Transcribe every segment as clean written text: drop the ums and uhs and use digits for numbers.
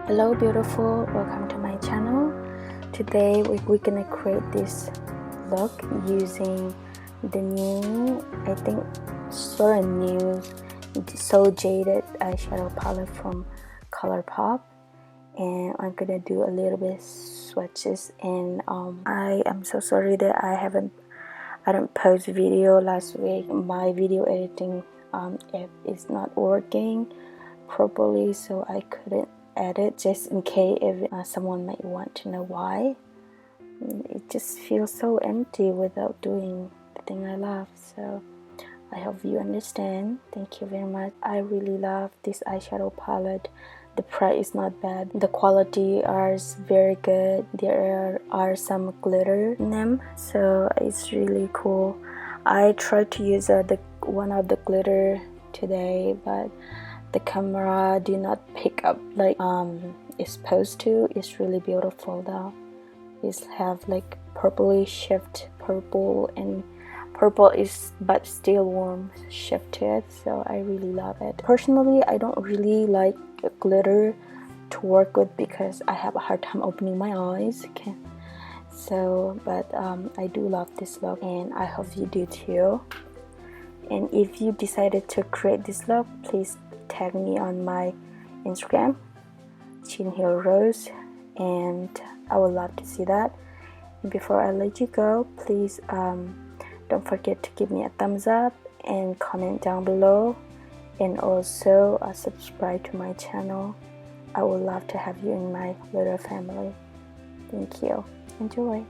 Hello beautiful, welcome to my channel. Today we're gonna create this look using the new, I think sort of new, so Jaded eyeshadow palette from Colourpop, and I'm gonna do a little bit swatches. And I am so sorry that I didn't post video last week. My video editing app is not working properly, so I couldn't edit, just in case if someone might want to know why. It just feels so empty without doing the thing I love, so I hope you understand. Thank you very much. I really love this eyeshadow palette. The price is not bad, the quality is very good. There are some glitter in them, so it's really cool. I tried to use one of the glitter today, but the camera did not pick up like it's supposed to. It's really beautiful though. It have like purpley shift purple, and purple is but still warm shift to it, so I really love it. Personally, I don't really like glitter to work with because I have a hard time opening my eyes. But I do love this look, and I hope you do too. And if you decided to create this look, please tag me on my Instagram, Chin Hill Rose, and I would love to see that. And before I let you go, please don't forget to give me a thumbs up and comment down below, and also subscribe to my channel. I would love to have you in my little family. Thank you. Enjoy.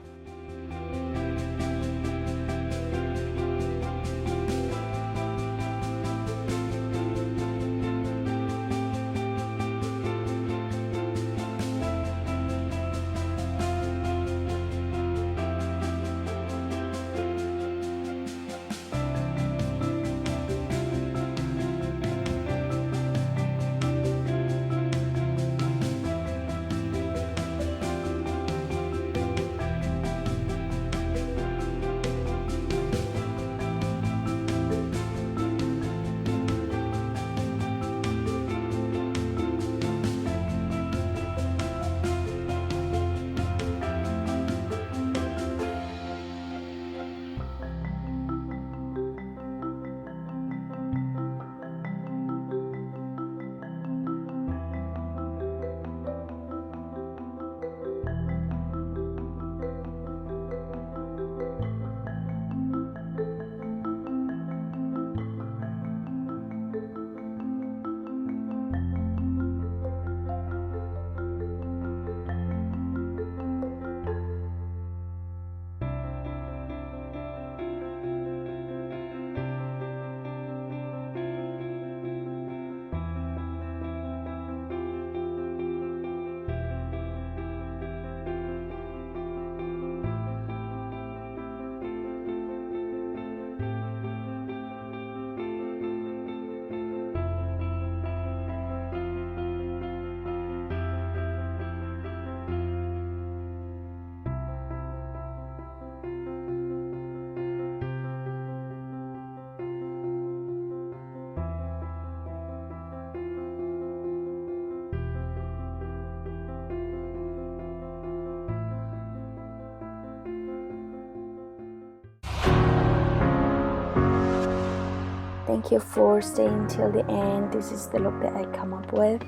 Thank you for staying till the end. This is the look that I come up with,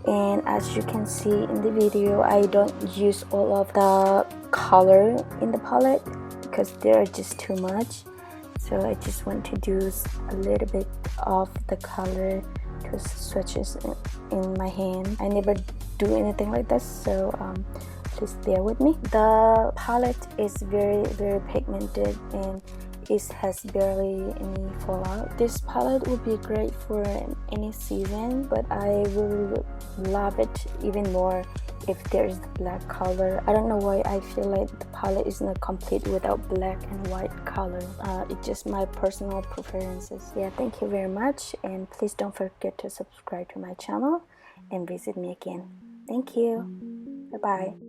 and as you can see in the video, I don't use all of the color in the palette because there are just too much, so I just want to do a little bit of the color to swatches in my hand. I never do anything like this, so please bear with me. The palette is very pigmented, and it has barely any fallout. This palette would be great for any season, but I will love it even more if there is the black color. I don't know why I feel like the palette is not complete without black and white color. It's just my personal preferences. Yeah, thank you very much, and please don't forget to subscribe to my channel and visit me again. Thank you. Bye bye.